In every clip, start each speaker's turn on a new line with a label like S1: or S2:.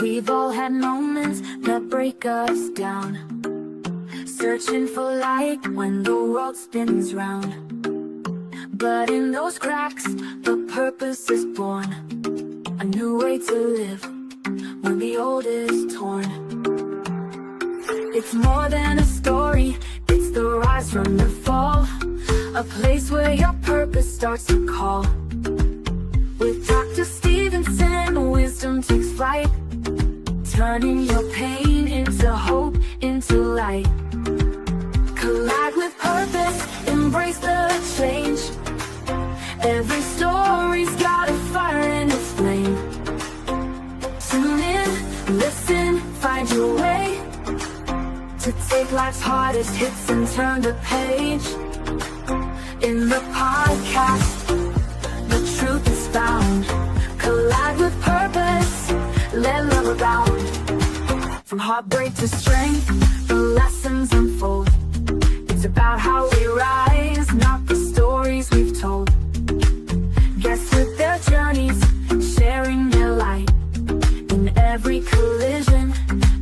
S1: We've all had moments that break us down, searching for light when the world spins round. But in those cracks, the purpose is born, a new way to live when the old is torn. It's more than a story, it's the rise from the fall, a place where your purpose starts to call. With Dr. Stevenson, wisdom takes flight, turning your pain into hope, into light. Collide with purpose, embrace the change. Every story's got a fire in its flame. Tune in, listen, find your way to take life's hardest hits and turn the page. In the podcast, the truth is found. Collide with purpose, let love abound. From heartbreak to strength, the lessons unfold. It's about how we rise, not the stories we've told. Guests with their journeys, sharing their light. In every collision,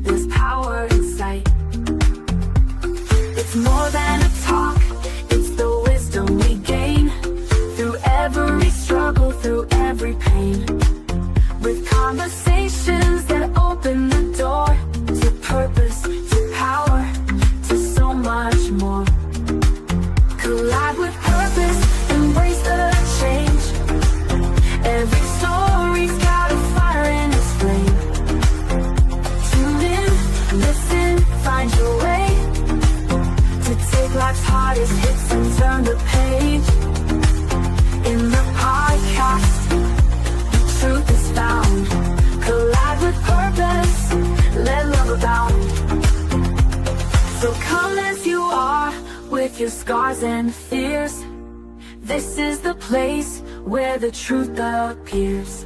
S1: there's power in sight. It's more than a talk, it's the wisdom we gain through every struggle, through every pain. With conversations that open the door to purpose, to power, to so much more. Collide with purpose, embrace the change. Every story's got a fire in its flame. Tune in, listen, find your way to take life's hardest hits and turn the page. In the podcast, the truth is found. Collide with purpose, let love abound. So come as you are, with your scars and fears. This is the place where the truth appears.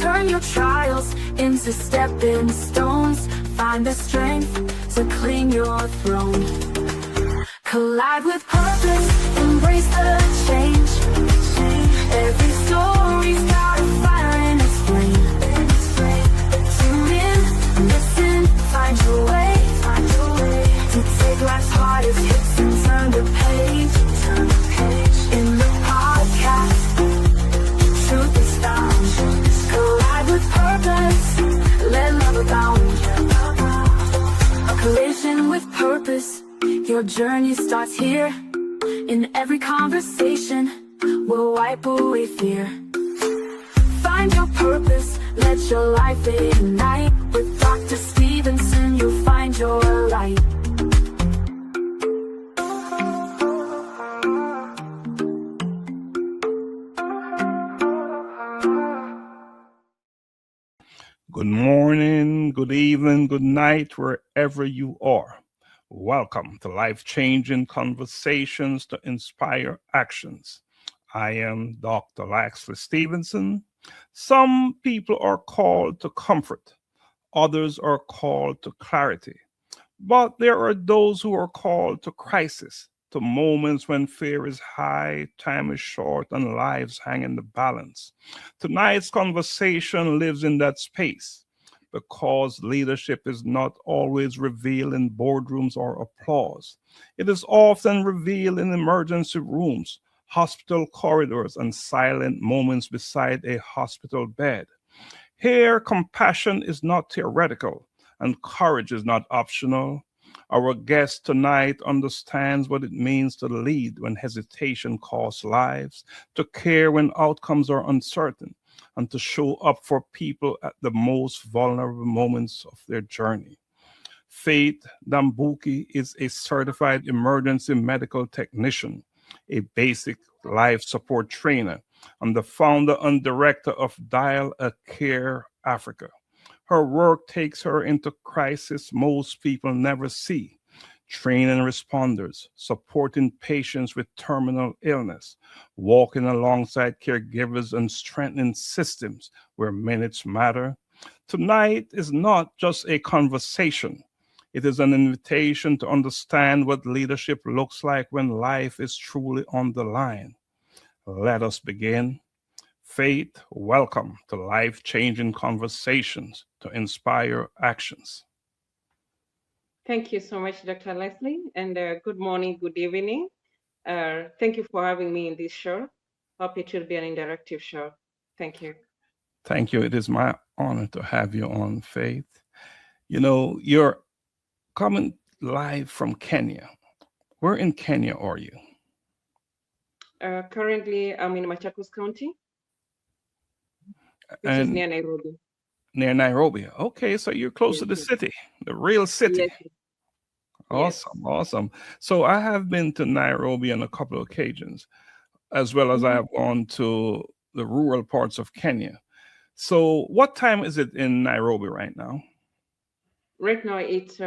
S1: Turn your trials into stepping stones. Find the strength to claim your throne. Collide with purpose, embrace the change. Every story's got a fire in its flame. Tune in, listen, find your way to take life's hardest hits and turn the page. In the podcast, truth is found. Collide with purpose, let love abound. A collision with purpose, your journey starts here. In every conversation, we'll wipe away fear. Find your purpose, let your life ignite. With Dr. Stevenson, you'll find your light.
S2: Good morning, good evening, good night, wherever you are. Welcome to Life-Changing Conversations to Inspire Actions. I am Dr. Laxley Stevenson. Some people are called to comfort. Others are called to clarity. But there are those who are called to crisis, to moments when fear is high, time is short, and lives hang in the balance. Tonight's conversation lives in that space because leadership is not always revealed in boardrooms or applause. It is often revealed in emergency rooms, hospital corridors, and silent moments beside a hospital bed. Here, compassion is not theoretical, and courage is not optional. Our guest tonight understands what it means to lead when hesitation costs lives, to care when outcomes are uncertain, and to show up for people at the most vulnerable moments of their journey. Faith Ndambuki is a certified emergency medical technician, a basic life support trainer, and the founder and director of Dial a Care Africa. Her work takes her into crisis most people never see, training responders, supporting patients with terminal illness, walking alongside caregivers, and strengthening systems where minutes matter. Tonight is not just a conversation. It is an invitation to understand what leadership looks like when life is truly on the line. Let us begin. Faith, welcome to Life Changing Conversations to Inspire Actions.
S3: Thank you so much, Dr. Leslie, and good morning, good evening. Thank you for having me in this show. Hope it will be an interactive show. Thank you.
S2: Thank you. It is my honor to have you on, Faith. You're coming live from Kenya. Where in Kenya are you?
S3: Currently, I'm in Machakos County, which is
S2: And
S3: near Nairobi.
S2: near Nairobi. Okay, so you're close
S3: Yes,
S2: to the
S3: yes,
S2: city, the real city.
S3: yes, yes.
S2: Awesome, awesome. So I have been to Nairobi on a couple of occasions, as well as I
S3: Mhm.
S2: have gone to the rural parts of Kenya. So what time is it in Nairobi right now?
S3: Right now, it's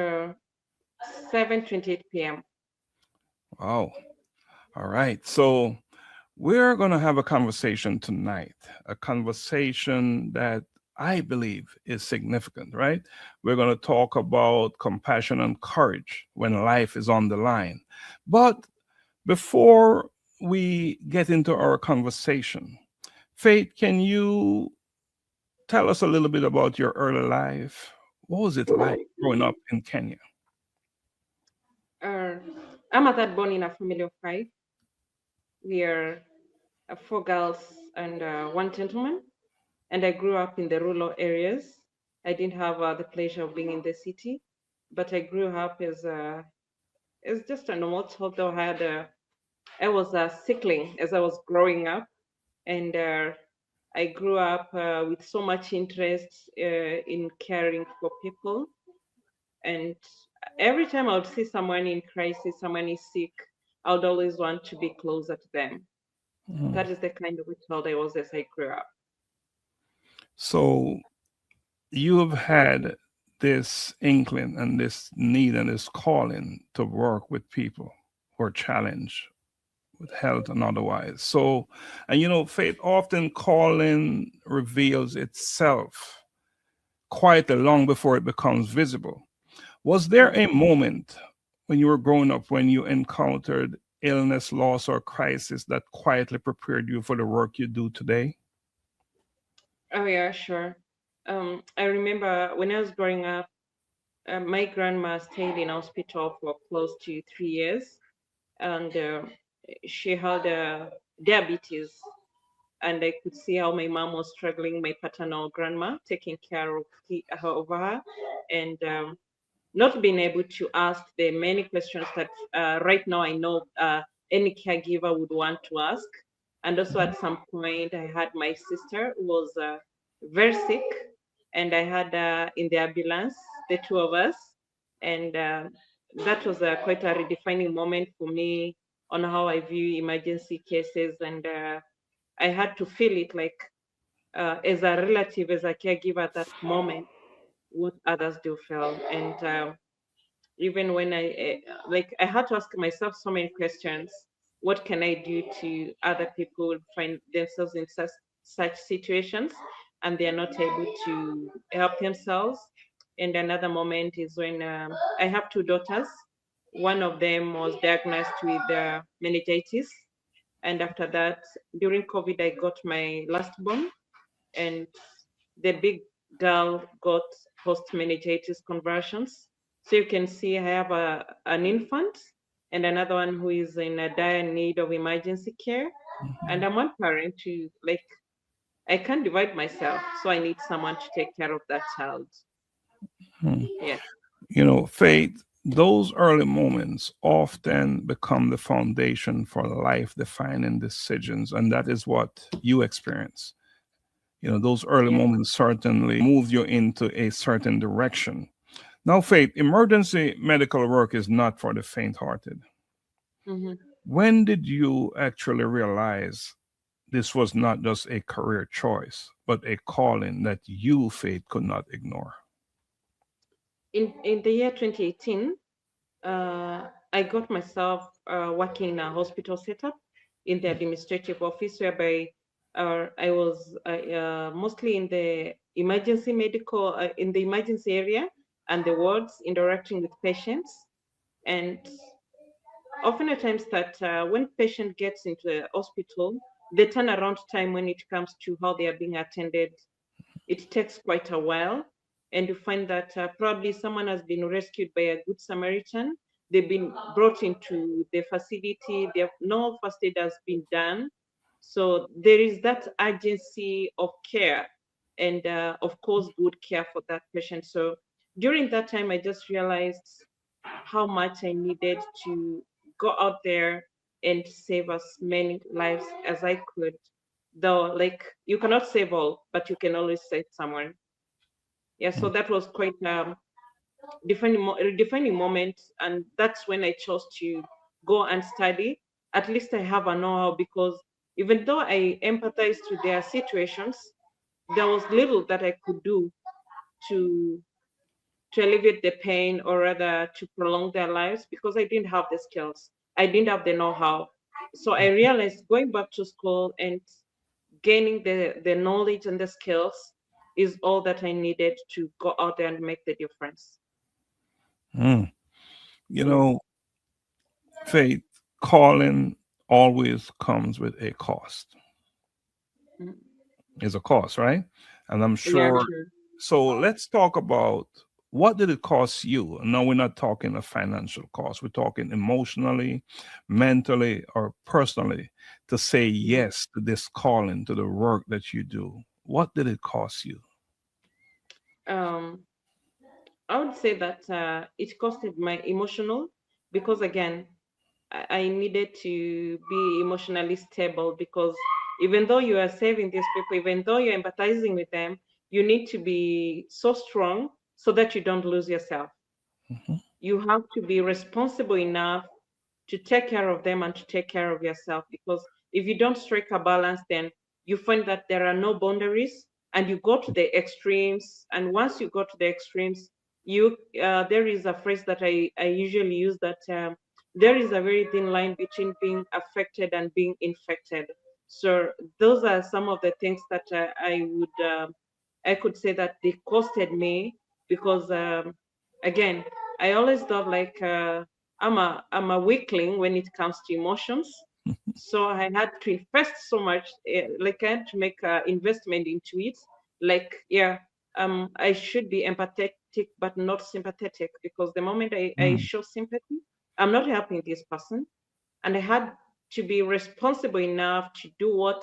S3: 7:28 p.m.
S2: Wow. All right. So we're going to have a conversation tonight, a conversation that I believe is significant, right? We're going to talk about compassion and courage when life is on the line. But before we get into our conversation, Faith, can you tell us a little bit about your early life? What was it like growing up in Kenya?
S3: Uh, I'm a third born in a family of five. We are four girls and one gentleman. And I grew up in the rural areas. I didn't have the pleasure of being in the city, but I grew up as just a normal child. Though I was a sickling as I was growing up, and I grew up with so much interest in caring for people. And every time I would see someone in crisis, someone is sick, I would always want to be closer to them.
S2: Mhm.
S3: That is the kind of child I was as I grew up.
S2: So you have had this inkling and this need and this calling to work with people who are challenged with health and otherwise. So, and faith often calling reveals itself quite long before it becomes visible. Was there a moment when you were growing up when you encountered illness, loss, or crisis that quietly prepared you for the work you do today?
S3: Oh yeah, sure. I remember when I was growing up, my grandma stayed in hospital for close to 3 years, and she had diabetes, and I could see how my mom was struggling, my paternal grandma, taking care of her, and not being able to ask the many questions that right now I know any caregiver would want to ask. And also at some point, I had my sister who was very sick, and I had in the ambulance, the two of us. And that was quite a redefining moment for me on how I view emergency cases. And I had to feel it like as a relative, as a caregiver at that moment, what others do feel. And even when I had to ask myself so many questions. What can I do to other people find themselves in such situations and they are not able to help themselves? And another moment is when I have two daughters. One of them was diagnosed with meningitis, and after that, during COVID, I got my last born, and the big girl got post meningitis conversions. So you can see I have an infant and another one who is in a dire need of emergency care. And
S2: Mhm.
S3: I'm one parent to like, I can't divide myself. So I need someone to take care of that child.
S2: Hmm.
S3: Yeah.
S2: Faith, those early moments often become the foundation for life defining decisions. And that is what you experience. Those early
S3: Yeah.
S2: moments certainly move you into a certain direction. Now, Faith, emergency medical work is not for the faint hearted.
S3: Hmm.
S2: When did you actually realize this was not just a career choice, but a calling that you, Faith, could not ignore?
S3: In the year 2018, I got myself working in a hospital setup in the administrative office, whereby I was mostly in the in the emergency area and the wards, interacting with patients. And often at times that when patient gets into the hospital, the turnaround time when it comes to how they are being attended, it takes quite a while. And you find that probably someone has been rescued by a good Samaritan. They've been brought into the facility. No first aid has been done. So there is that urgency of care and, of course, good care for that patient. So during that time, I just realized how much I needed to go out there and save as many lives as I could. Though, like, you cannot save all, but you can always save someone. Yeah, so that was quite defining moment, and that's when I chose to go and study. At least I have a know-how, because even though I empathized with their situations, there was little that I could do to alleviate the pain, or rather to prolong their lives, because I didn't have the skills. I didn't have the know-how. So I realized going back to school and gaining the knowledge and the skills is all that I needed to go out there and make the difference.
S2: Mm. You
S3: Yeah.
S2: know, Faith, calling always comes with a cost.
S3: Mhm.
S2: Is a cost, right? And I'm
S3: Yeah,
S2: sure.
S3: sure.
S2: So let's talk about what did it cost you? No, we're not talking a financial cost. We're talking emotionally, mentally, or personally to say
S3: Mhm.
S2: yes to this calling, to the work that you do. What did it cost you?
S3: Um, I would say that it costed my emotional, because again, I needed to be emotionally stable, because even though you are saving these people, even though you're empathizing with them, you need to be so strong so that you don't lose yourself.
S2: Mhm.
S3: You have to be responsible enough to take care of them and to take care of yourself, because if you don't strike a balance, then you find that there are no boundaries, and you go to the extremes. And once you go to the extremes, you there is a phrase that I usually use, that there is a very thin line between being affected and being infected. So those are some of the things that I could say that they costed me, because again, I always thought, like, I'm a weakling when it comes to emotions. So I had to invest so much, like I had to make an investment into it. Like, yeah, I should be empathetic but not sympathetic, because the moment I
S2: Mm.
S3: show sympathy, I'm not helping this person. And I had to be responsible enough to do what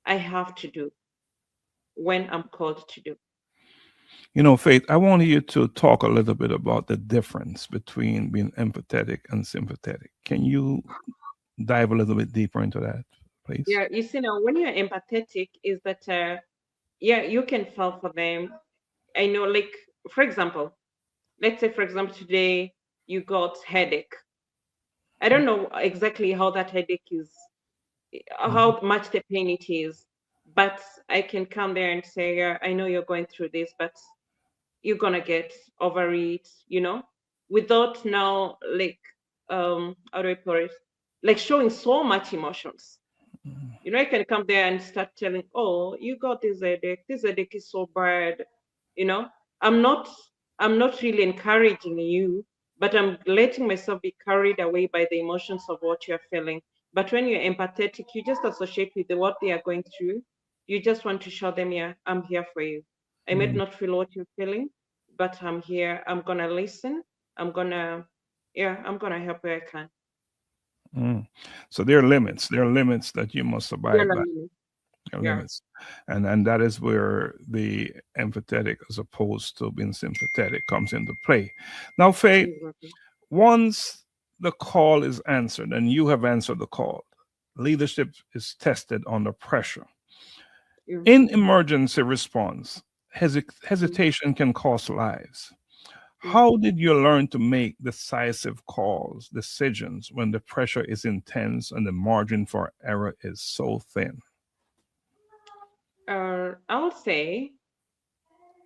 S3: I have to do when I'm called to do.
S2: Faith, I want you to talk a little bit about the difference between being empathetic and sympathetic. Can you dive a little bit deeper into that, please?
S3: Yeah, you see, now when you're empathetic, is that yeah, you can feel for them. I know, like, for example, let's say, for example, today you got headache. I don't know exactly how that headache is,
S2: Mhm.
S3: how much the pain it is, but I can come there and say, yeah, I know you're going through this, but you're gonna get over it, without now, like, how do I put it, like, showing so much emotions. I can come there and start telling, oh, you got this headache. This headache is so bad. You know, I'm not, I'm not really encouraging you, but I'm letting myself be carried away by the emotions of what you're feeling. But when you're empathetic, you just associate with what they are going through. You just want to show them, yeah, I'm here for you. I might
S2: Mm.
S3: not feel what you're feeling, but I'm here. I'm gonna listen. I'm gonna, yeah, I'm gonna help where I can.
S2: Mm. So there are limits. There are limits that you must
S3: Yeah,
S2: abide by. There are
S3: yeah,
S2: limits, and that is where the empathetic, as opposed to being sympathetic, comes into play. Now, Faith,
S3: exactly.
S2: once the call is answered and you have answered the call, leadership is tested under pressure.
S3: Yeah.
S2: In emergency response,
S3: Mm,
S2: hesitation can cost lives.
S3: mm.
S2: How did you learn to make decisive calls, decisions when the pressure is intense and the margin for error is so thin?
S3: I would say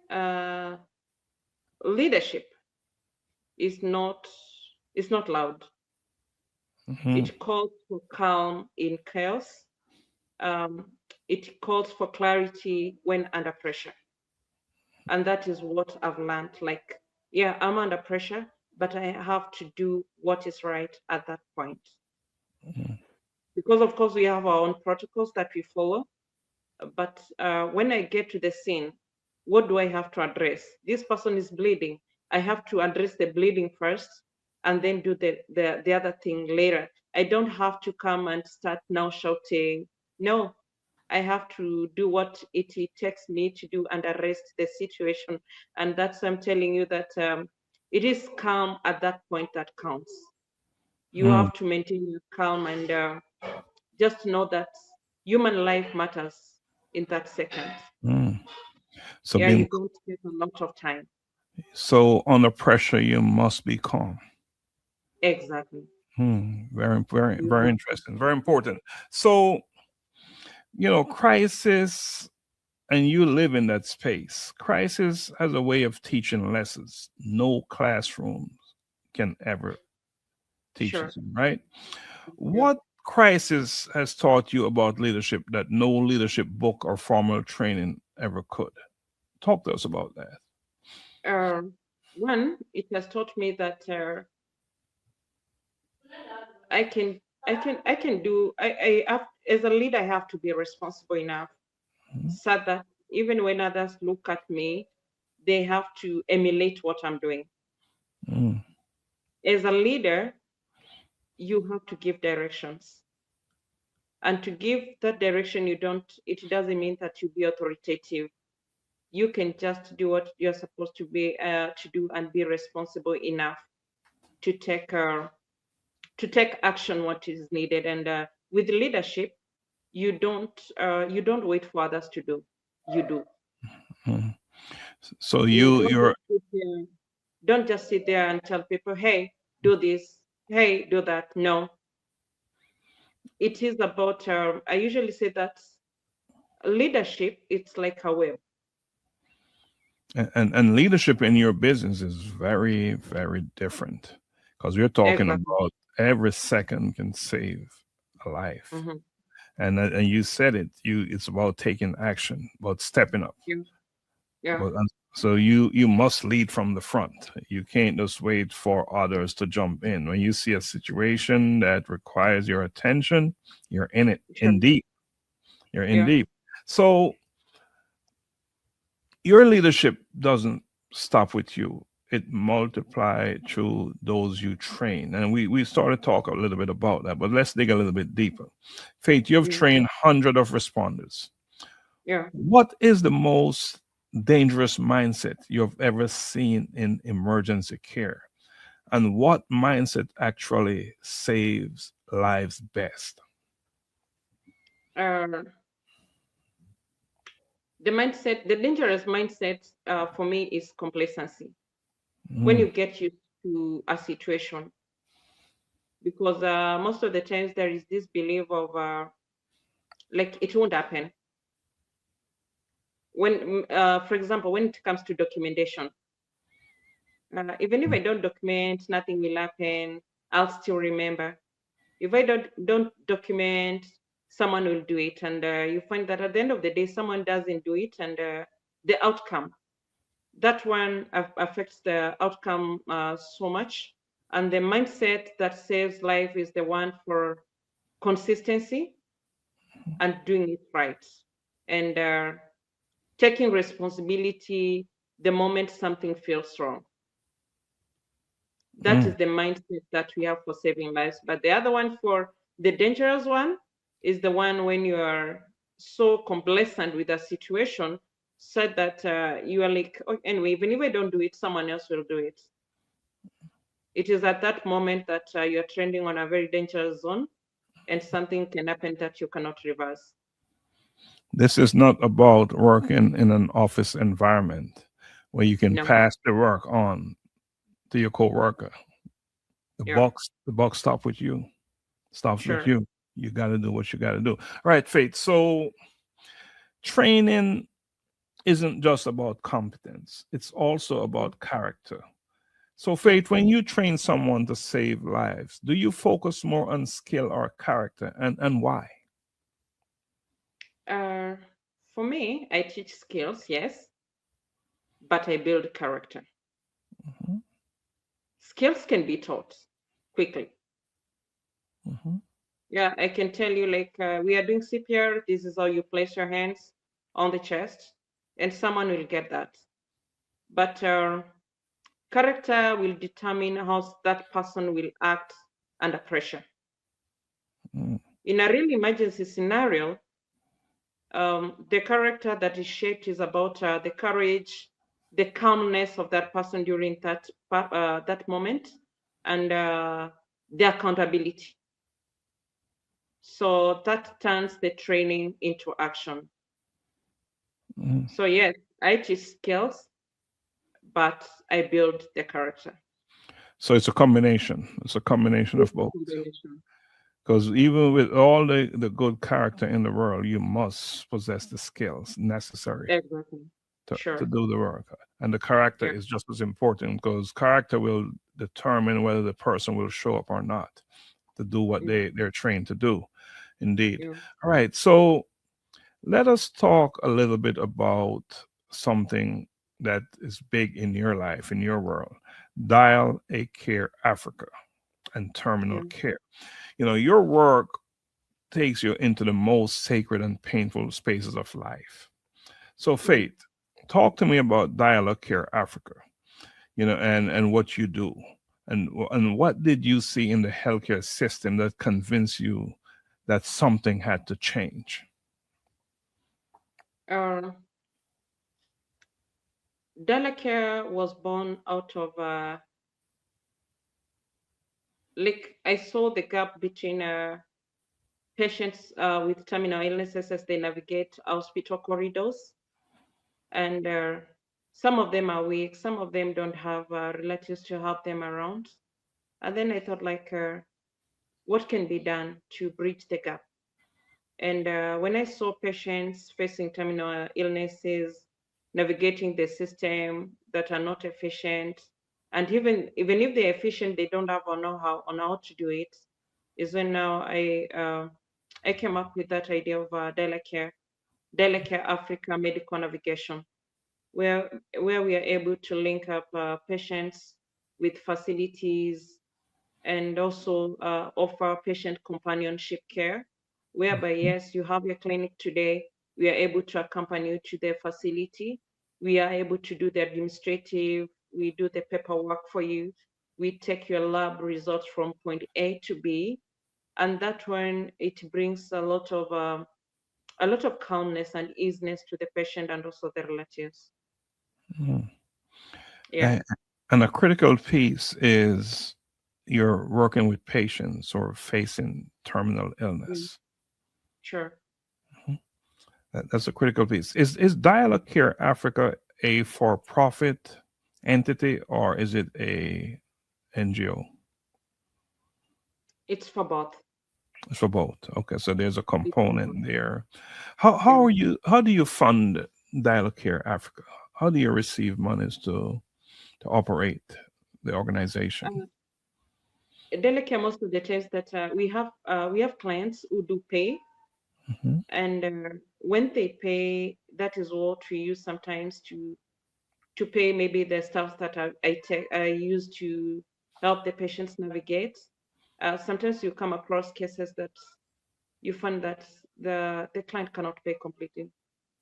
S3: uh, leadership is not loud.
S2: Mhm.
S3: It calls for calm in chaos. Um, it calls for clarity when under pressure, and that is what I've learned. Like, yeah, I'm under pressure, but I have to do what is right at that point.
S2: Mhm.
S3: because of course we have our own protocols that we follow. But when I get to the scene, what do I have to address? This person is bleeding. I have to address the bleeding first and then do the other thing later. I don't have to come and start now shouting. No, I have to do what it takes me to do and arrest the situation. And that's I'm telling you that it is calm at that point that counts. You
S2: Mm,
S3: have to maintain your calm and just know that human life matters in that second.
S2: mm. So
S3: Yeah,
S2: being
S3: you don't get a lot of time.
S2: so under pressure, you must be calm.
S3: Exactly.
S2: Very, very,
S3: You
S2: very
S3: have
S2: interesting. Very important. So, crisis, and you live in that space. Crisis has a way of teaching lessons no classroom can ever teach
S3: sure.
S2: us, right?
S3: Yeah.
S2: What crisis has taught you about leadership that no leadership book or formal training ever could? Talk to us about that.
S3: One, it has taught me that I can, I can do. I have, as a leader, I have to be responsible enough so that even when others look at me, they have to emulate what I'm doing.
S2: Mm,
S3: As a leader, you have to give directions, and to give that direction, you don't. It doesn't mean that you be authoritative. You can just do what you're supposed to do and be responsible enough to take action what is needed. And with leadership, you don't wait for others to do. You do.
S2: mm. So
S3: You
S2: you you're
S3: don't just sit there and tell people, hey, do this, hey, do that. No, it is about. I usually say that leadership, it's like a web.
S2: and leadership in your business is very, very different because we're talking
S3: Exactly.
S2: about every second can save a life.
S3: Hmm.
S2: And you said it, it's about taking action, about stepping up.
S3: Yeah. Yeah.
S2: But so you must lead from the front. You can't just wait for others to jump in. When you see a situation that requires your attention, you're in it
S3: Sure.
S2: in deep. You're in
S3: Yeah.
S2: deep. So your leadership doesn't stop with you. It multiply through those you train. And we started to talk a little bit about that, but let's dig a little bit deeper. Faith, you've
S3: Mm.
S2: trained hundreds of responders.
S3: Yeah.
S2: What is the most dangerous mindset you've ever seen in emergency care? And what mindset actually saves lives best?
S3: Uh, the dangerous mindset for me is complacency. When
S2: Mm,
S3: you get used to a situation, because most of the times there is this belief of like it won't happen. When, for example, when it comes to documentation, even if I don't document, nothing will happen. I'll still remember. If I don't document, someone will do it, and you find that at the end of the day, someone doesn't do it, and the outcome, that one affects the outcome so much. And the mindset that saves life is the one for consistency and doing it right, and taking responsibility the moment something feels wrong. That
S2: mm,
S3: is the mindset that we have for saving lives. But the other one, for the dangerous one, is the one when you are so complacent with a situation, so that you are like, oh, anyway, even if I don't do it, someone else will do it. It is at that moment that you're trending on a very dangerous zone, and something can happen that you cannot reverse.
S2: This is not about working in an office environment where you can
S3: No,
S2: pass the work on to your coworker.
S3: yeah,
S2: The buck stop with you. Stops with
S3: sure.
S2: you. You got to do what you got to do. All right, Faith. So training isn't just about competence; it's also about character. So,
S3: Yeah.
S2: Faith, when you train someone to save lives, do you focus more on skill or character, and why?
S3: Uh, for me, I teach skills, yes, but I build character.
S2: Mhm,
S3: Skills can be taught quickly.
S2: mhm.
S3: Yeah, I can tell you, like, we are doing CPR. This is how you place your hands on the chest, and someone will get that. But character will determine how that person will act under pressure.
S2: Mm,
S3: In a real emergency scenario, the character that is shaped is about the courage, the calmness of that person during that moment, and the accountability. So that turns the training into action.
S2: mm.
S3: So yes, I teach skills, but I build the character.
S2: So it's a combination. It's a combination of
S3: It's a
S2: both.
S3: combination.
S2: Because even with all the good character in the world, you must possess the skills necessary
S3: Exactly.
S2: to
S3: Sure.
S2: do the work. And the character
S3: Yeah.
S2: is just as important because character will determine whether the person will show up or not to do what
S3: Yeah.
S2: they're trained to do. Indeed.
S3: Yeah.
S2: All right. So let us talk a little bit about something that is big in your life, in your world. Dial a Care Africa and terminal
S3: Yeah.
S2: care. You know, your work takes you into the most sacred and painful spaces of life. So,
S3: Yeah.
S2: Faith, talk to me about Dialogue Care Africa, you know, and what you do. And what did you see in the healthcare system that convinced you that something had to change?
S3: Uh, Delacare was born out of like I saw the gap between patients with terminal illnesses as they navigate hospital corridors, and some of them are weak, some of them don't have relatives to help them around. And then I thought, like, what can be done to bridge the gap? And when I saw patients facing terminal illnesses, navigating the system that are not efficient, and even if they're efficient, they don't have or know how on how to do it, is when now I came up with that idea of Delacare Africa Medical Navigation, where where we are able to link up patients with facilities and also offer patient companionship care, whereby, yes, you have your clinic today, we are able to accompany you to the facility, we are able to do the administrative, we do the paperwork for you, we take your lab results from point A to B, and that one, it brings a lot of calmness and easiness to the patient and also the relatives.
S2: Mm.
S3: Yeah.
S2: And, and a critical piece is you're working with patients or facing terminal
S3: Mm,
S2: illness.
S3: sure.
S2: Mhm. That's a critical piece. Is Dialogue Care Africa a for-profit entity or is it a NGO?
S3: It's for both.
S2: It's for both. Okay, so there's a
S3: It's for both.
S2: component there. How
S3: Yeah.
S2: are you? How do you fund Dialogue Care Africa? How do you receive monies to operate the organization?
S3: Uh, Delicate, most of the times that we have clients who do pay,
S2: Mhm.
S3: and when they pay, that is what we use sometimes to pay maybe the stuff that I use to help the patients navigate. Sometimes you come across cases that you find that the client cannot pay completely.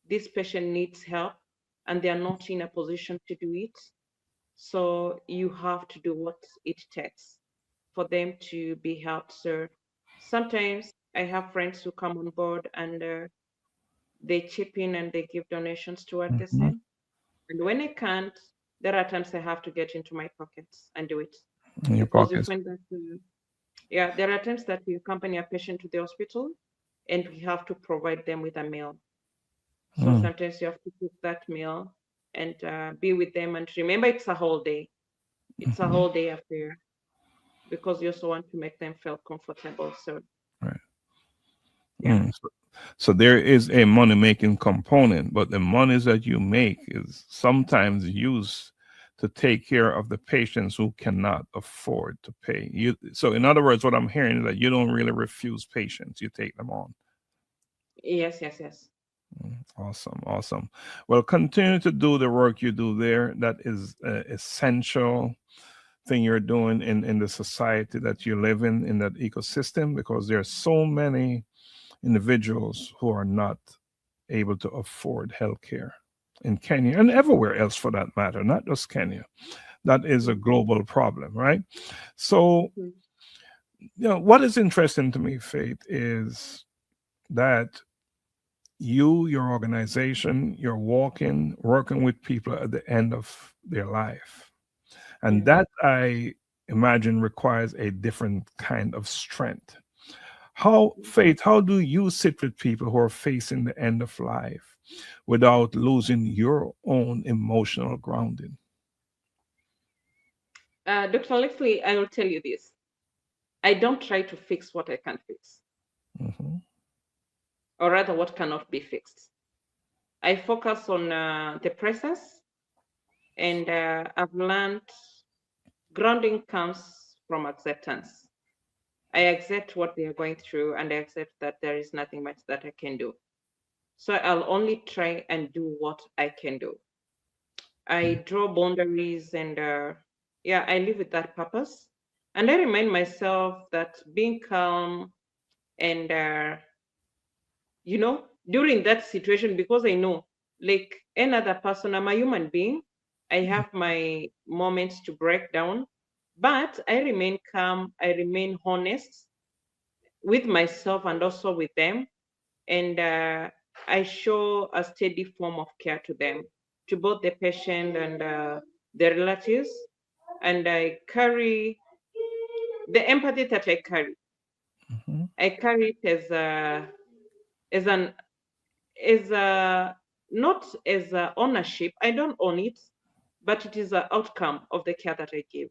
S3: This patient needs help, and they are not in a position to do it. So you have to do what it takes for them to be helped. So sometimes I have friends who come on board and they chip in and they give donations toward the
S2: Mhm.
S3: same. And when I can't, there are times I have to get into my pockets and do it
S2: In your
S3: because you
S2: pockets.
S3: find that, yeah, there are times that we accompany a patient to the hospital and we have to provide them with a meal. So
S2: Mm.
S3: sometimes you have to cook that meal and be with them and remember it's a whole day. It's a
S2: Mhm.
S3: whole day affair because you also want to make them feel comfortable. So
S2: Right.
S3: yeah.
S2: Mm. So there is a money making component, but the monies that you make is sometimes used to take care of the patients who cannot afford to pay. So in other words, what I'm hearing is that you don't really refuse patients; you take them on.
S3: Yes, yes, yes.
S2: Awesome, awesome. Well, continue to do the work you do there. That is essential thing you're doing in the society that you live in that ecosystem, because there are so many individuals who are not able to afford healthcare in Kenya and everywhere else for that matter, not just Kenya. That is a global problem, right? So,
S3: Mhm.
S2: what is interesting to me, Faith, is that your organization, you're working with people at the end of their life. And
S3: Yeah.
S2: that, I imagine, requires a different kind of strength. How, Faith, how do you sit with people who are facing the end of life without losing your own emotional grounding?
S3: Dr. Leslie, I will tell you this. I don't try to fix what I can't fix,
S2: Hmm.
S3: or rather, what cannot be fixed. I focus on the process, and I've learned grounding comes from acceptance. I accept what they are going through, and I accept that there is nothing much that I can do. So I'll only try and do what I can do. I draw boundaries, and yeah, I live with that purpose. And I remind myself that being calm and during that situation, because I know, like any other person, I'm a human being. I have my moments to break down, but I remain calm. I remain honest with myself and also with them, and I show a steady form of care to them, to both the patient and the relatives, and I carry the empathy that
S2: Hmm.
S3: I carry it as an as a not as a ownership. I don't own it, but it is an outcome of the care that I give.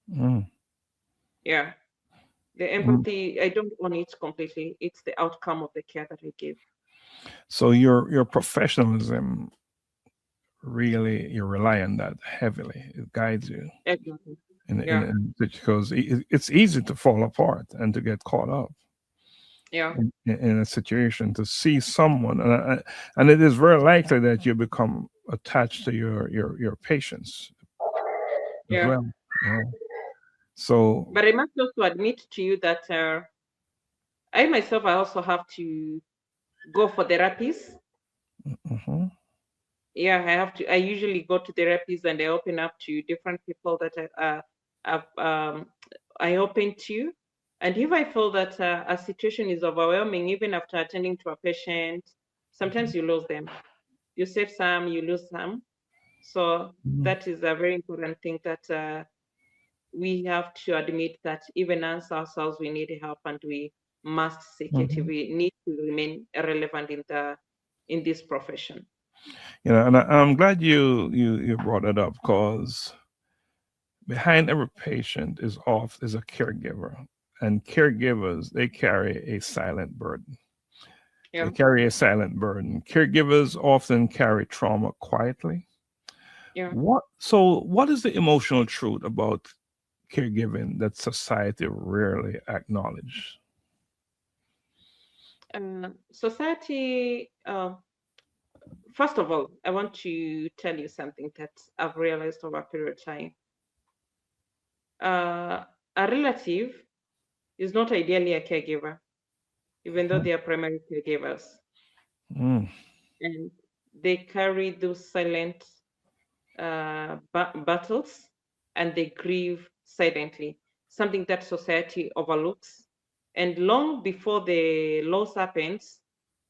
S2: Mm.
S3: Yeah, the
S2: Mm.
S3: empathy, I don't own it completely. It's the outcome of the care that I give.
S2: So your professionalism, really, you rely on that heavily. It guides you
S3: Exactly.
S2: in,
S3: Yeah,
S2: because it's easy to fall apart and to get caught up
S3: yeah,
S2: in a situation, to see someone, and it is very likely that you become attached to your patients as
S3: yeah.
S2: well. Yeah. So.
S3: But I must also admit to you that I myself, I also have to go for therapies.
S2: Mhm.
S3: Yeah, I have to. I usually go to therapies and I open up to different people that I open to. And if I feel that a situation is overwhelming, even after attending to a patient, sometimes you lose them. You save some, you lose some. So
S2: Mhm.
S3: that is a very important thing that we have to admit that even us ourselves, we need help and we must seek it.
S2: Mhm.
S3: We need to remain relevant in this profession.
S2: And I'm glad you brought it up, because behind every patient is a caregiver, and caregivers, they carry a silent burden. They
S3: Yeah,
S2: carry a silent burden. Caregivers often carry trauma quietly.
S3: yeah.
S2: What is the emotional truth about caregiving that society rarely acknowledges?
S3: Society, first of all, I want to tell you something that I've realized over a period of time. Uh, a relative is not ideally a caregiver, even though they are primary caregivers,
S2: Mm.
S3: and they carry those silent battles, and they grieve silently, something that society overlooks. And long before the loss happens,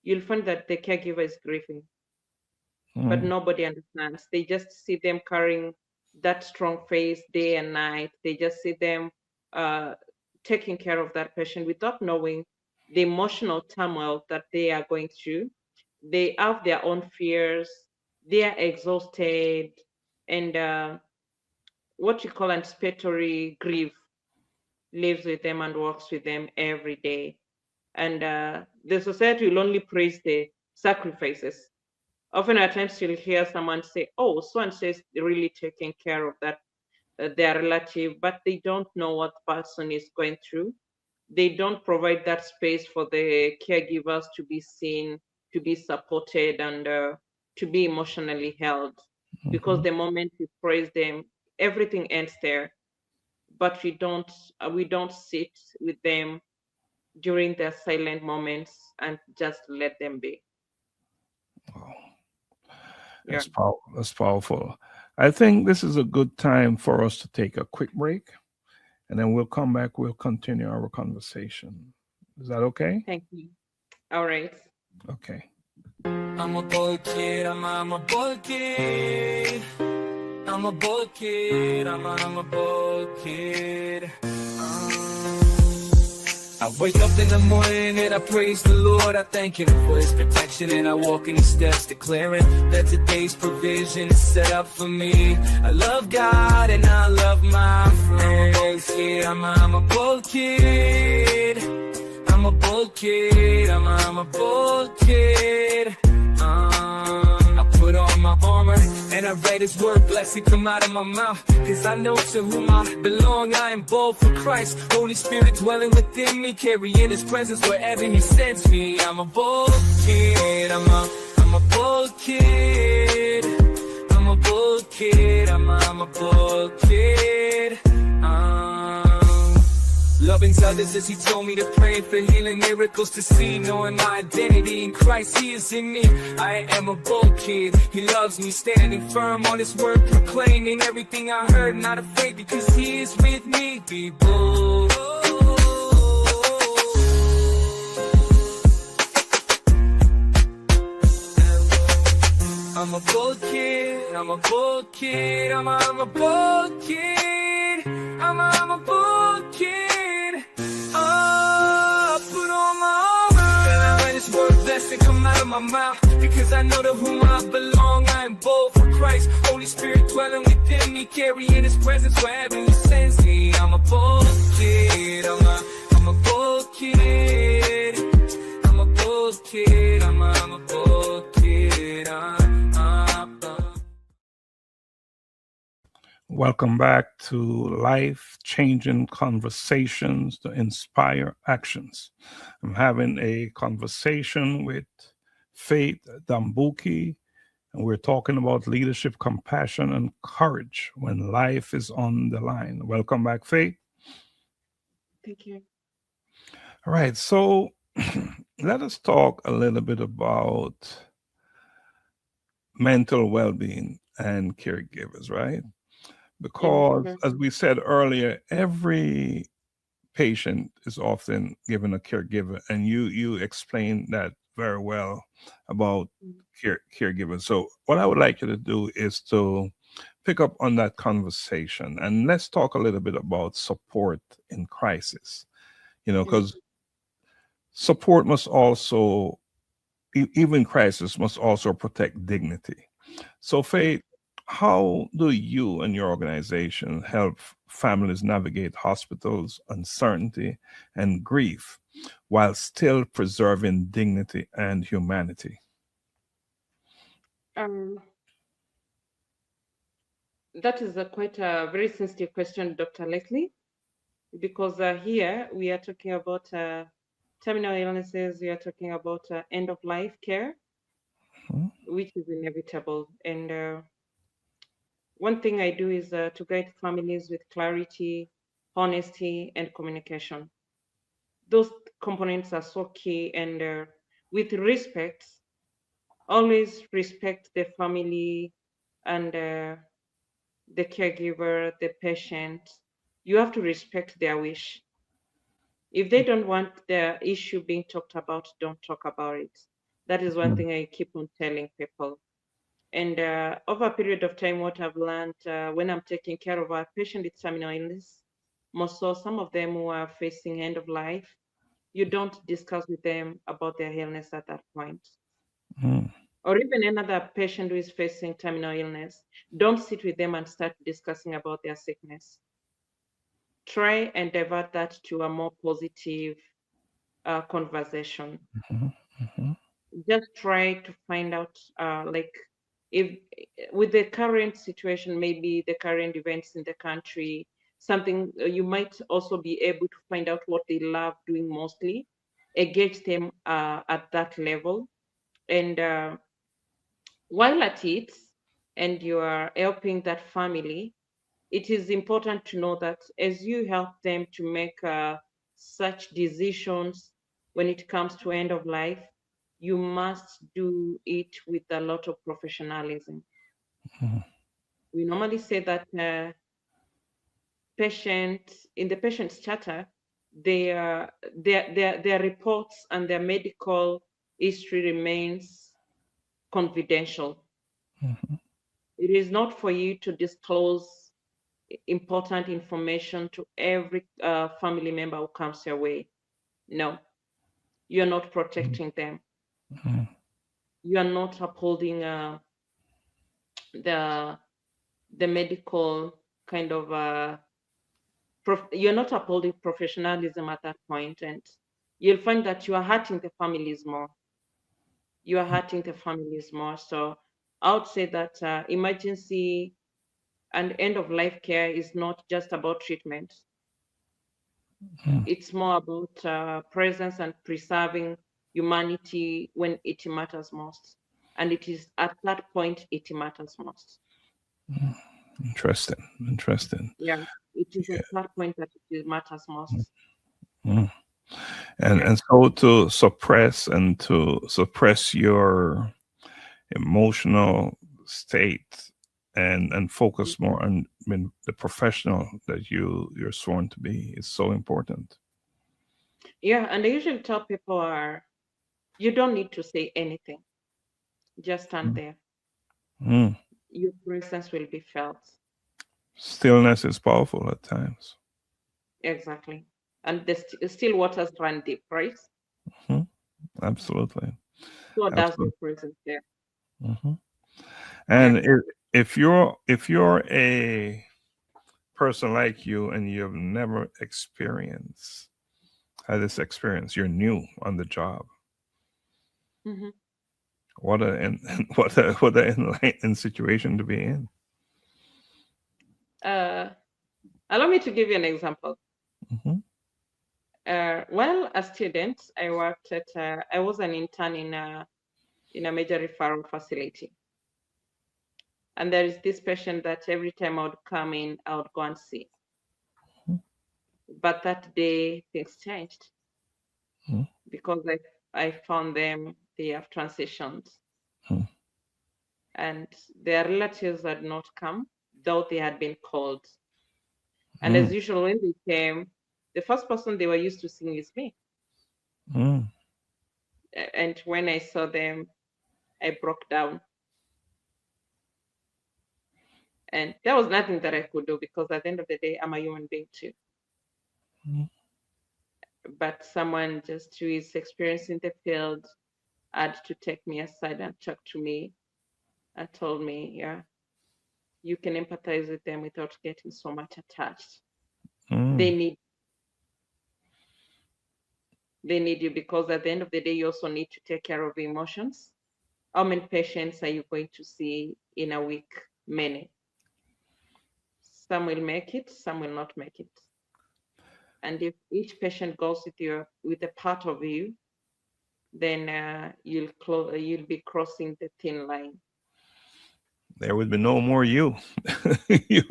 S3: you'll find that the caregiver is grieving, but
S2: Mm.
S3: nobody understands. They just see them carrying that strong face day and night. They just see them uh, taking care of that patient without knowing the emotional turmoil that they are going through. They have their own fears. They are exhausted, and what you call anticipatory grief lives with them and works with them every day. And the society will only praise the sacrifices. Often at times you'll hear someone say, "Oh, so and so is really taking care of that their relative," but they don't know what the person is going through. They don't provide that space for the caregivers to be seen, to be supported, and to be emotionally held. Because
S2: Mhm.
S3: the moment you praise them, everything ends there. but we don't sit with them during their silent moments and just let them be.
S2: Wow,
S3: Yeah.
S2: that's powerful. I think this is a good time for us to take a quick break, and then we'll come back. We'll continue our conversation. Is that okay?
S3: Thank you. All right.
S2: Okay.
S1: I'm a boy kid, I'm a boy kid. I'm a boy kid, I'm a boy kid. I wake up in the morning and I praise the Lord. I thank Him for His protection and I walk in His steps, declaring that today's provision is set up for me. I love God and I love my friends. Yeah, I'm a bold kid. I'm a bold kid. I'm a bold kid. I put on my armor and I read His word, blessing come out of my mouth. Cause I know to whom I belong, I am bold for Christ. Holy Spirit dwelling within me, carrying His presence wherever He sends me. I'm a bold kid, I'm a bold kid. I'm a bold kid, I'm a bold kid. Loving others as He told me to pray for healing, miracles to see, knowing my identity in Christ, He is in me. I am a bold kid, He loves me, standing firm on His word, proclaiming everything I heard, not afraid because He is with me. Be bold. I'm a bold kid, I'm a bold kid, I'm a bold kid, I'm a bold kid. Put on my armor and I read His word, blessing come out of my mouth. Because I know to whom I belong, I am bold for Christ. Holy Spirit dwelling within me, carrying His presence wherever He sends me. I'm a bold kid, I'm a bold kid. I'm a bold kid, I'm a bold kid.
S2: Welcome back to Life Changing Conversations to Inspire Actions. I'm having a conversation with Faith Ndambuki, and we're talking about leadership, compassion, and courage when life is on the line. Welcome back, Faith.
S3: Thank you.
S2: All right, so let us talk a little bit about mental well being and caregivers, right?
S3: Yeah,
S2: Because
S3: sure.
S2: as we said earlier, every patient is often given a caregiver, and you explained that very well about caregivers. So what I would like you to do is to pick up on that conversation, and let's talk a little bit about support in crisis.
S3: Yeah.
S2: Because support must also, even crisis, must also protect dignity. So,
S3: Yeah.
S2: Faith, how do you and your organization help families navigate hospitals, uncertainty, and grief while still preserving dignity and humanity?
S3: Um, that is a quite a very sensitive question, Dr. Leslie, because here we are talking about terminal illnesses, we are talking about end of life care,
S2: Hmm?
S3: which is inevitable. And one thing I do is to guide families with clarity, honesty, and communication. Those components are so key, and with respect, always respect the family and the caregiver, the patient. You have to respect their wish. If they don't want their issue being talked about, don't talk about it. That is one
S2: Hmm.
S3: thing I keep on telling people. And over a period of time, what I've learned when I'm taking care of a patient with terminal illness, most so some of them who are facing end of life, you don't discuss with them about their illness at that point.
S2: Hmm.
S3: Or even another patient who is facing terminal illness, don't sit with them and start discussing about their sickness. Try and divert that to a more positive conversation.
S2: Hmm. Hmm.
S3: Just try to find out, like, if with the current situation, maybe the current events in the country, something you might also be able to find out what they love doing mostly, engage them at that level. And while at it, and you are helping that family, it is important to know that as you help them to make such decisions when it comes to end of life, you must do it with a lot of professionalism.
S2: Mhm.
S3: We normally say that in the patient's charter, their reports and their medical history remains confidential.
S2: Mhm.
S3: It is not for you to disclose important information to every family member who comes your way. No, you're not protecting them.
S2: Mhm.
S3: You are not upholding the medical kind of you're not upholding professionalism at that point, and you'll find that you are hurting the families more. You are hurting the families more. So I would say that emergency and end of life care is not just about treatment.
S2: Mhm.
S3: It's more about presence and preserving humanity when it matters most. And it is at that point it matters most.
S2: Interesting. Interesting.
S3: Yeah, it is at
S2: Yeah.
S3: that point that it matters most.
S2: Mhm.
S3: Yeah.
S2: And so to suppress your emotional state and focus more on, I mean, the professional that you're sworn to be is so important.
S3: Yeah, and I usually tell people you don't need to say anything. Just stand there.
S2: Mm.
S3: Your presence will be felt.
S2: Stillness is powerful at times.
S3: Exactly. And the still waters run deep, right?
S2: Mhm. Absolutely.
S3: So does your
S2: Absolutely.
S3: presence there.
S2: Hmm.
S3: Yeah.
S2: And if you're a person like you and you've never experienced had this experience, you're new on the job.
S3: Hmm.
S2: What a and what a enlightening situation to be in.
S3: Uh, Allow me to give you an example.
S2: Hmm.
S3: While a student, I was an intern in a major referral facility. And there is this patient that every time I would come in, I would go and see. But that day, things changed
S2: Hmm.
S3: because I found they have transitioned.
S2: Hmm.
S3: And their relatives had not come, though they had been called. And
S2: Hmm.
S3: as usual, when they came, the first person they were used to seeing is me.
S2: Hmm.
S3: And when I saw them, I broke down. And there was nothing that I could do because at the end of the day, I'm a human being too.
S2: Hmm.
S3: But someone just who is experiencing the field had to take me aside and talk to me and told me, yeah, you can empathize with them without getting so much attached.
S2: Hmm.
S3: They need they need you because at the end of the day, you also need to take care of emotions. How many patients are you going to see in a week? Many. Some will make it, some will not make it. And if each patient goes with a part of you, then you'll be crossing the thin line.
S2: There would be no more you. you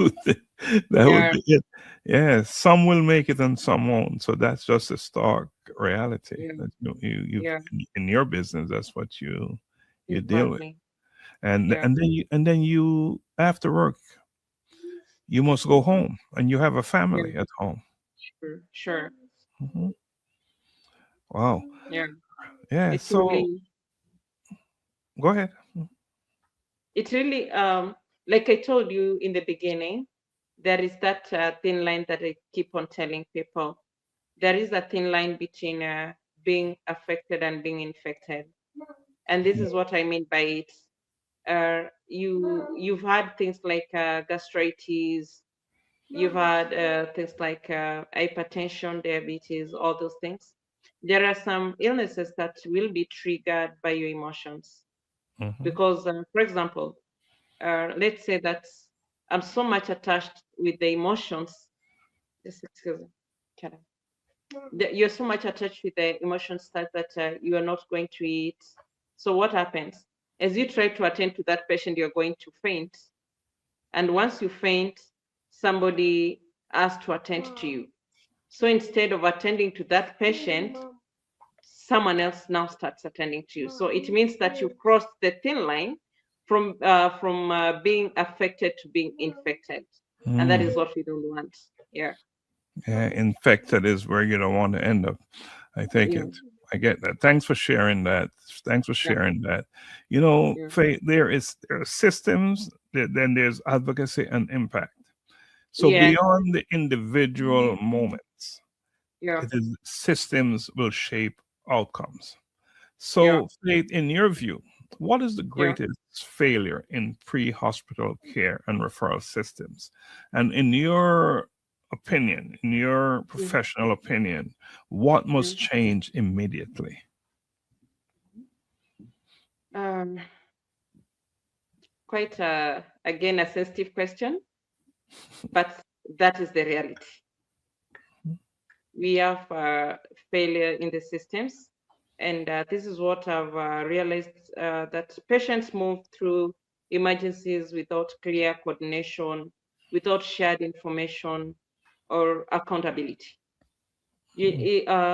S2: that would
S3: Yeah,
S2: be it. Yeah, some will make it and some won't. So that's just a stark reality.
S3: yeah,
S2: That you
S3: yeah,
S2: in your business, that's what you deal with.
S3: exactly.
S2: And
S3: Yeah,
S2: then you after work you must go home and you have a
S3: yeah,
S2: family at home.
S3: sure, sure.
S2: Mhm. Wow.
S3: Yeah,
S2: Yeah.
S3: it
S2: So
S3: really,
S2: go ahead.
S3: it really, like I told you in the beginning, there is that thin line that I keep on telling people. There is a thin line between being affected and being infected, and this is what I mean by it. You've had things like gastritis, you've had things like hypertension, diabetes, all those things. There are some illnesses that will be triggered by your emotions
S2: Hmm.
S3: because, for example, let's say that I'm so much attached with the emotions. Just excuse me. Can you're so much attached with the emotions that you are not going to eat. So what happens? As you try to attend to that patient, you're going to faint. And once you faint, somebody asked to attend to you. So instead of attending to that patient, someone else now starts attending to you. So it means that you've crossed the thin line from being affected to being infected, and that is what we don't want. Yeah.
S2: Yeah, infected is where you don't want to end up. I take
S3: Yeah.
S2: it. I get that. Thanks for sharing that. Thanks for
S3: Yeah.
S2: sharing that. You know,
S3: Yeah.
S2: Faith, there are systems, then there's advocacy and impact. So
S3: Yeah.
S2: beyond the individual moments,
S3: Yeah.
S2: it is systems will shape outcomes.
S3: Yeah.
S2: So, Faith, in your view, what is the
S3: Yeah.
S2: greatest failure in pre-hospital care and referral systems? And in your opinion, in your
S3: Mm,
S2: professional opinion, what must
S3: mm.
S2: change immediately?
S3: Um, Quite again a sensitive question, but that is the reality. We have failure in the systems, and this is what I've realized, that patients move through emergencies without clear coordination, without shared information or accountability.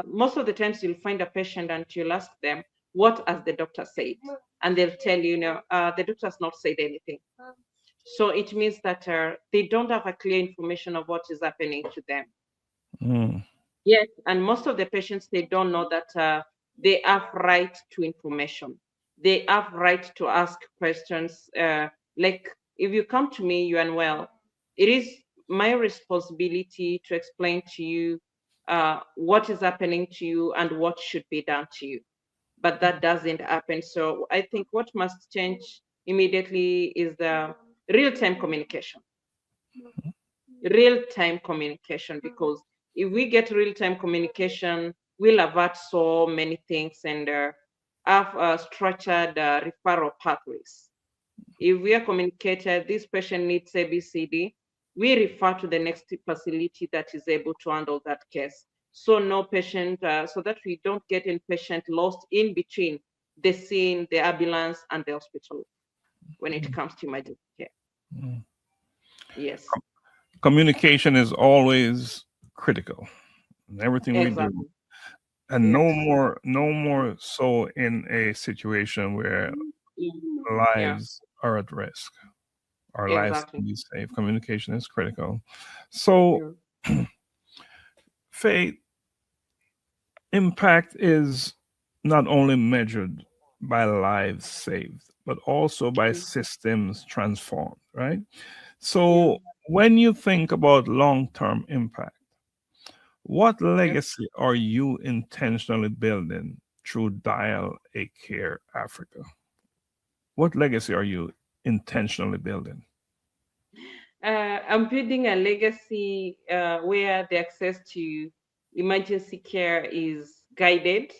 S3: Most of the times you'll find a patient and you'll ask them, what has the doctor said? And they'll tell you, the doctor has not said anything. So it means that they don't have a clear information of what is happening to them.
S2: Mm,
S3: Yes, and most of the patients, they don't know that they have right to information. They have right to ask questions. Like, if you come to me, you unwell, it is my responsibility to explain to you what is happening to you and what should be done to you. But that doesn't happen. So I think what must change immediately is the real-time communication. Real-time communication, because if we get real-time communication, we'll avert so many things and have structured referral pathways. If we are communicated, this patient needs ABCD, we refer to the next facility that is able to handle that case. So no patient, so that we don't get in patient lost in between the scene, the ambulance, and the hospital when it comes to emergency care.
S2: mm.
S3: Yes,
S2: Communication is always critical in everything we do.
S3: exactly.
S2: And
S3: Yes.
S2: no more so in a situation where
S3: Yeah,
S2: lives are at risk. Our lives
S3: exactly.
S2: can be safe. Communication is critical. So,
S3: Yeah.
S2: Faith, impact is not only measured by lives saved, but also by
S3: Mm.
S2: systems transformed, right?
S3: Yeah.
S2: So, when you think about long term impact, what
S3: Yeah.
S2: legacy are you intentionally building through Dial a Care Africa? What legacy are you intentionally building?
S3: I'm building a legacy where the access to emergency care is guided.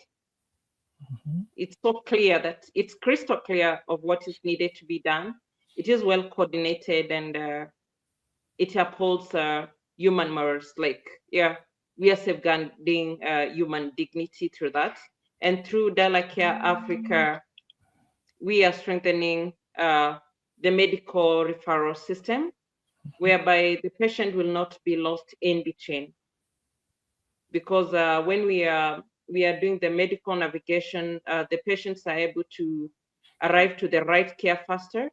S2: Mhm.
S3: It's so clear that it's crystal clear of what is needed to be done. It is well coordinated, and it upholds human morals. Like, yeah, we are safeguarding human dignity through that. And through Care Africa, we are strengthening the medical referral system, whereby the patient will not be lost in between. Because when we are doing the medical navigation, the patients are able to arrive to the right care faster.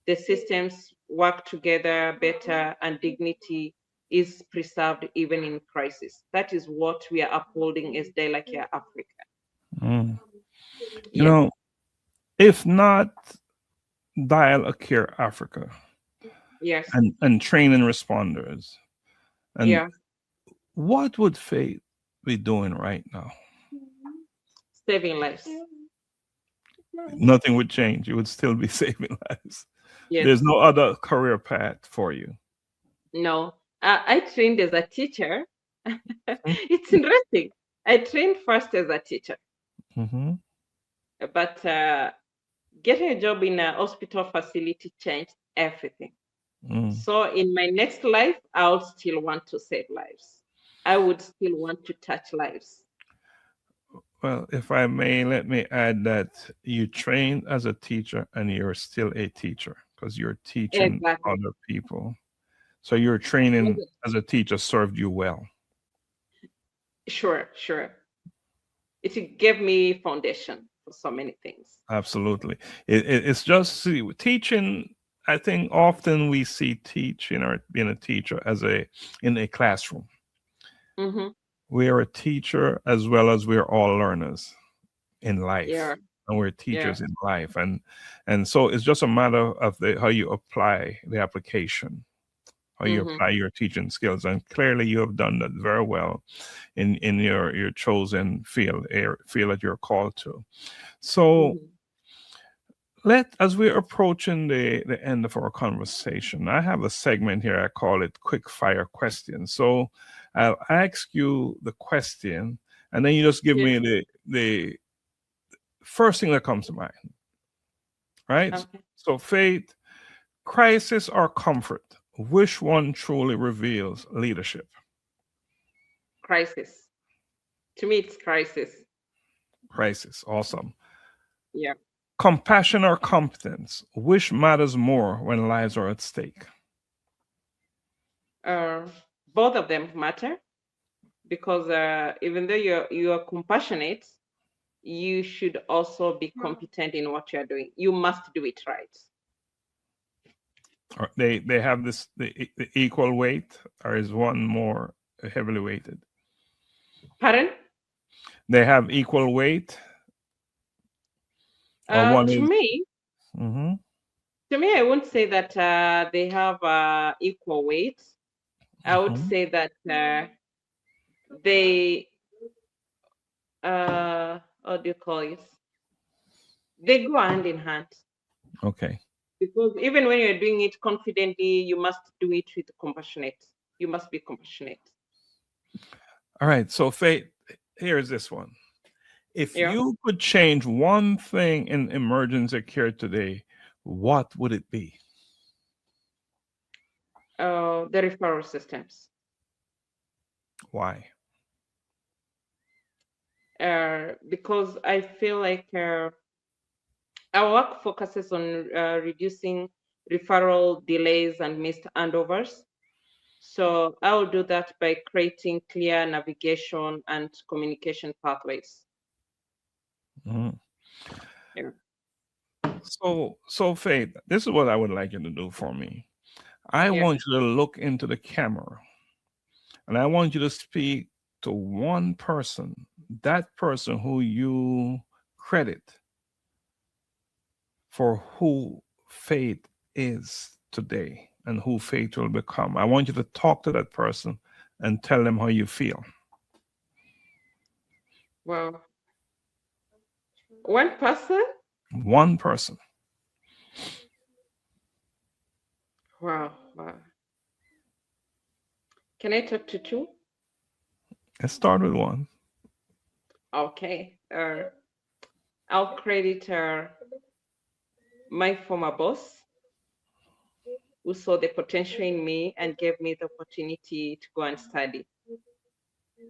S3: The systems work together better, and dignity is preserved even in crisis. That is what we are upholding as Care Africa.
S2: Mm. You
S3: Yes.
S2: know, if not Dial a Care Africa
S3: Yes.
S2: and training responders, and
S3: Yeah.
S2: what would Faith be doing right now?
S3: Saving lives.
S2: Nothing would change. You would still be saving lives. There's
S3: Yes.
S2: no other career path for you.
S3: No. I trained as a teacher. It's interesting. I trained first as a teacher,
S2: Mm-hmm.
S3: but getting a job in a hospital facility changed everything.
S2: Mm.
S3: So in my next life, I would still want to save lives. I would still want to touch lives.
S2: Well, if I may, let me add that you trained as a teacher and you're still a teacher because you're teaching
S3: Exactly.
S2: other people. So your
S3: Was
S2: training
S3: it?
S2: as a teacher served you well.
S3: Sure, sure. It gave me foundation for so many things.
S2: Absolutely. It's just see, teaching. I think often we see teaching or being a teacher as a in a classroom.
S3: Mm-hmm.
S2: We are a teacher as well as we're all learners in life,
S3: Yeah,
S2: and we're
S3: yeah.
S2: teachers in life, and so it's just a matter of the how you apply the application, how you
S3: Mm-hmm.
S2: apply your teaching skills, and clearly you have done that very well in your chosen field that you're called to. So
S3: Mm-hmm.
S2: let as we're approaching the end of our conversation, I have a segment here. I call it quick fire questions. So I'll ask you the question, and then you just give
S3: Yeah.
S2: me the first thing that comes to mind. Right?
S3: Okay.
S2: So faith, crisis, or comfort, which one truly reveals leadership?
S3: Crisis. To me, it's crisis.
S2: Crisis. Awesome.
S3: Yeah.
S2: Compassion or competence, which matters more when lives are at stake?
S3: Uh, Both of them matter because even though you are compassionate, you should also be competent in what you are doing. You must do it right.
S2: Or they have the equal weight, or is one more heavily weighted?
S3: Pardon?
S2: They have equal weight, or one
S3: To
S2: is.
S3: me,
S2: Mhm,
S3: I wouldn't say that they have equal weight. I would
S2: mhm.
S3: say that they what do you call it? They go hand in hand
S2: Okay.
S3: because even when you're doing it confidently, you must do it with compassionate. You must be compassionate.
S2: All right. So Faith, here's this one. If
S3: Yeah.
S2: you could change one thing in emergency care today, what would it be?
S3: The referral systems.
S2: Why?
S3: Because I feel like our work focuses on reducing referral delays and missed handovers. So I will do that by creating clear navigation and communication pathways.
S2: Mhm.
S3: Yeah.
S2: So Faith, this is what I would like you to do for me. I
S3: Yeah.
S2: want you to look into the camera, and I want you to speak to one person, that person who you credit for who faith is today and who faith will become. I want you to talk to that person and tell them how you feel.
S3: Well, one person.
S2: One person.
S3: Wow. Wow. Can I talk to two?
S2: Let's start with one.
S3: Okay. I'll credit my former boss who saw the potential in me and gave me the opportunity to go and study.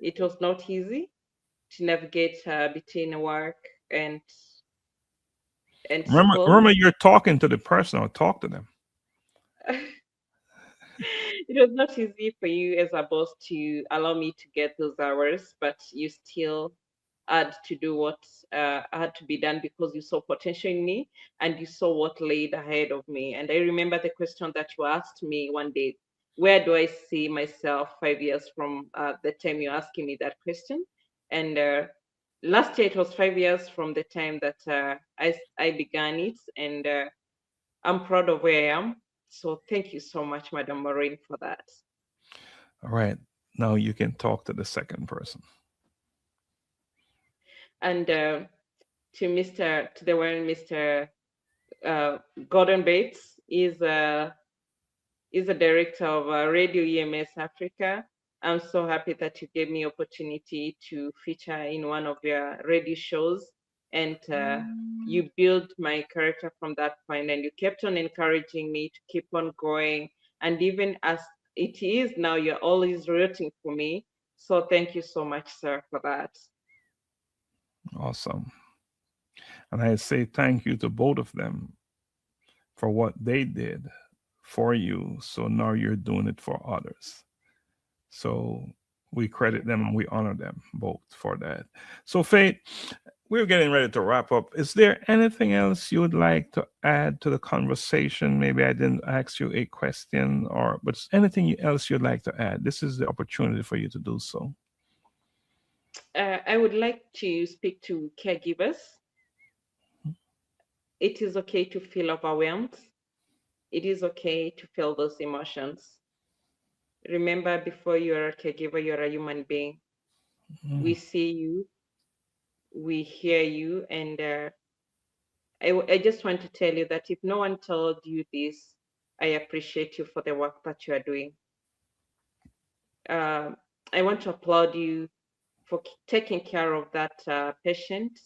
S3: It was not easy to navigate between work and school.
S2: Remember, you're talking to the person or talk to them.
S3: It was not easy for you as a boss to allow me to get those hours, but you still had to do what had to be done because you saw potential in me and you saw what laid ahead of me. And I remember the question that you asked me one day: where do I see myself 5 years from the time you're asking me that question? And last year it was 5 years from the time that I began it, and I'm proud of where I am. So thank you so much, Madam Maureen, for that.
S2: All right. Now you can talk to the second person.
S3: And to the one Mr. Gordon Bates is a director of Radio EMS Africa. I'm so happy that you gave me opportunity to feature in one of your radio shows, and you built my character from that point, and you kept on encouraging me to keep on going. And even as it is now, you're always rooting for me. So thank you so much, sir, for that.
S2: Awesome. And I say thank you to both of them for what they did for you. So now you're doing it for others. So we
S3: Yeah.
S2: credit them and we honor them both for that. So, Faith, we're getting ready to wrap up. Is there anything else you would like to add to the conversation? Maybe I didn't ask you a question, or but anything else you'd like to add? This is the opportunity for you to do so.
S3: I would like to speak to caregivers. It is okay to feel overwhelmed. It is okay to feel those emotions. Remember, before you're a caregiver, you're a human being. We
S2: Mm,
S3: see you, we hear you, and I just want to tell you that if no one told you this, I appreciate you for the work that you are doing. Uh, I want to applaud you for taking care of that patient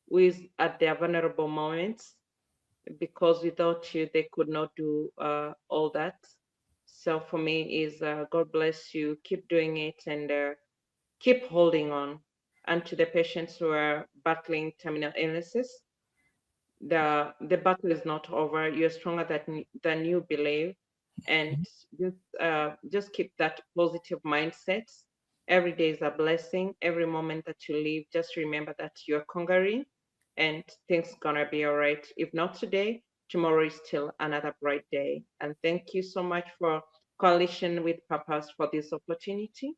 S3: who is at their vulnerable moments, because without you, they could not do all that. So for me, is God bless you. Keep doing it, and keep holding on. And to the patients who are battling terminal illnesses, the battle is not over. You're stronger than you believe, and just keep that positive mindset. Every day is a blessing. Every moment that you live, just remember that you're conquering, and things gonna be all right. If not today, tomorrow is still another bright day. And thank you so much for Coalition with Purpose for this opportunity.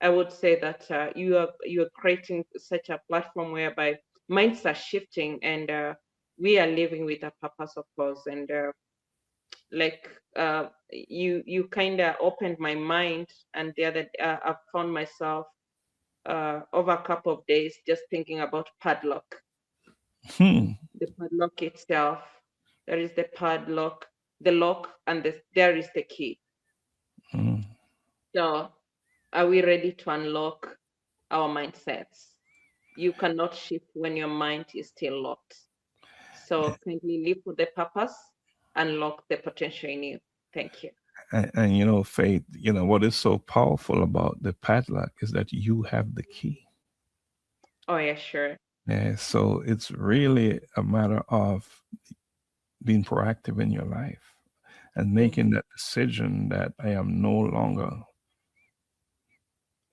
S3: I would say that you are creating such a platform whereby minds are shifting, and we are living with a purpose, of course. And like you kind of opened my mind, and the other I found myself over a couple of days just thinking about padlock,
S2: hmm,
S3: the padlock itself. There is the padlock, the lock, and there is the key.
S2: hmm.
S3: So are we ready to unlock our mindsets? You cannot shift when your mind is still locked. So kindly live with the purpose, unlock the potential in you. Thank you.
S2: And you know, Faith, you know, what is so powerful about the padlock is that you have the key.
S3: Oh yeah, sure.
S2: Yeah, so it's really a matter of being proactive in your life and making
S3: Hmm.
S2: that decision that I am no longer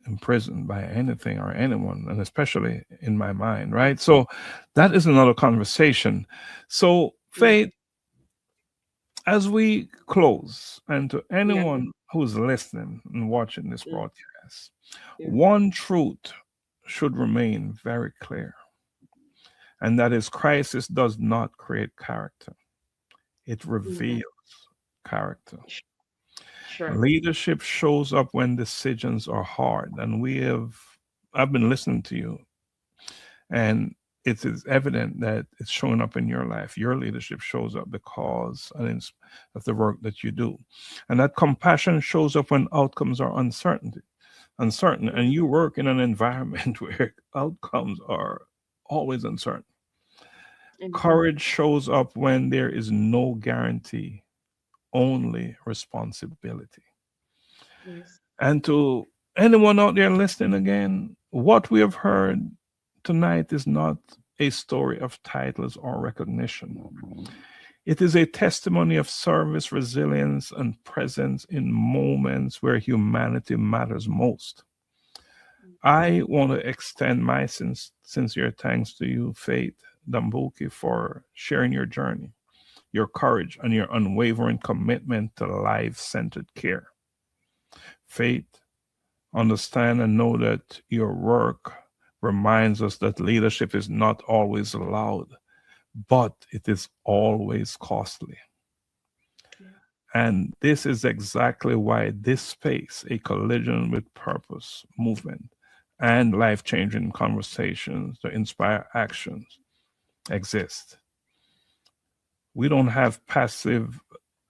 S2: imprisoned by anything or anyone, and especially in my mind, right? So that is another conversation. So,
S3: Yeah,
S2: Faith, as we close, and to
S3: yeah,
S2: anyone who's listening and watching this
S3: mm,
S2: broadcast,
S3: yeah.
S2: one truth should remain very clear, and that is crisis does not create character, it
S3: Mhm.
S2: reveals character.
S3: Sh- Sure.
S2: Leadership shows up when decisions are hard, and I've been listening to you, and it is evident that it's showing up in your life. Your leadership shows up because of the work that you do, and that compassion shows up when outcomes are uncertain,
S3: Mm,
S2: and you work in an environment where outcomes are always uncertain.
S3: mm,
S2: Courage shows up when there is no guarantee, only responsibility.
S3: yes.
S2: And to anyone out there listening again, what we have heard tonight is not a story of titles or recognition. It is a testimony of service, resilience, and presence in moments where humanity matters most. I want to extend my sincere thanks to you, Faith Ndambuki, for sharing your journey, your courage, and your unwavering commitment to life centered care. Faith, understand and know that your work reminds us that leadership is not always loud, but it is always costly.
S3: Yeah.
S2: And this is exactly why this space, a collision with purpose movement, and life changing conversations to inspire actions, exist. We don't have passive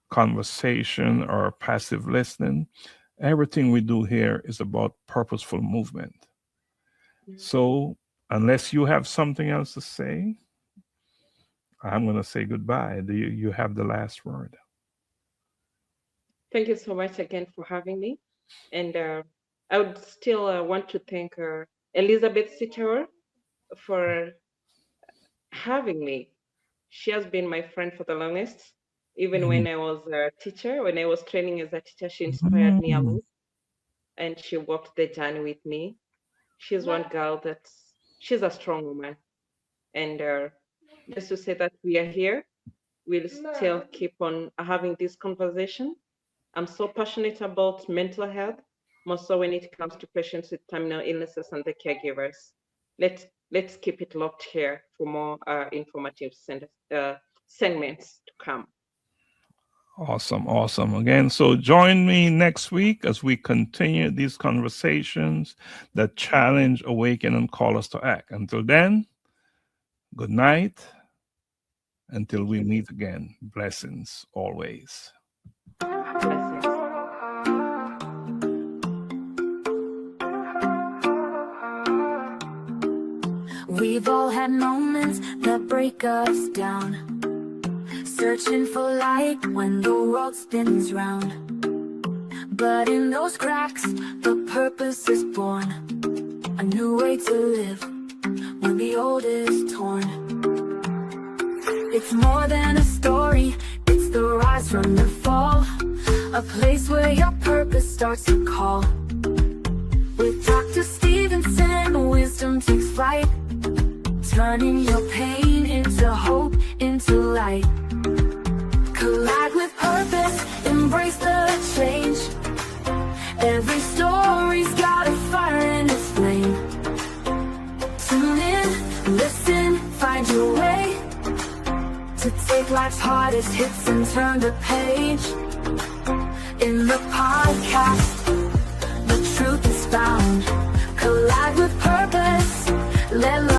S2: conversation or passive listening. Everything we do here is about purposeful movement.
S3: Mm.
S2: So, unless you have something else to say, I'm going to say goodbye. You have the last word?
S3: Thank you so much again for having me. And I would still want to thank Elizabeth Sitterer for having me. She has been my friend for the longest. Even when I was a teacher, when I was training as a teacher, she inspired me a
S2: Mm.
S3: lot, and she walked the journey with me. She's one girl she's a strong woman, and just to say that we are here, we'll still keep on having this conversation. I'm so passionate about mental health, more so when it comes to patients with terminal illnesses and the caregivers. Let's keep it locked here for more informative segments to come.
S2: Awesome, awesome. Again, so join me next week as we continue these conversations that challenge, awaken, and call us to act. Until then, good night. Until we meet again, blessings always.
S3: Blessings.
S1: We've all had moments that break us down, searching for light when the world spins round. But in those cracks, the purpose is born, a new way to live when the old is torn. It's more than a story, it's the rise from the fall, a place where your purpose starts to call. With Dr. Stevenson, wisdom takes flight, turning your pain into hope, into light. Collide with purpose, embrace the change. Every story's got a fire in its flame. Tune in, listen, find your way to take life's hardest hits and turn the page. In the podcast, the truth is found. Collide with purpose, let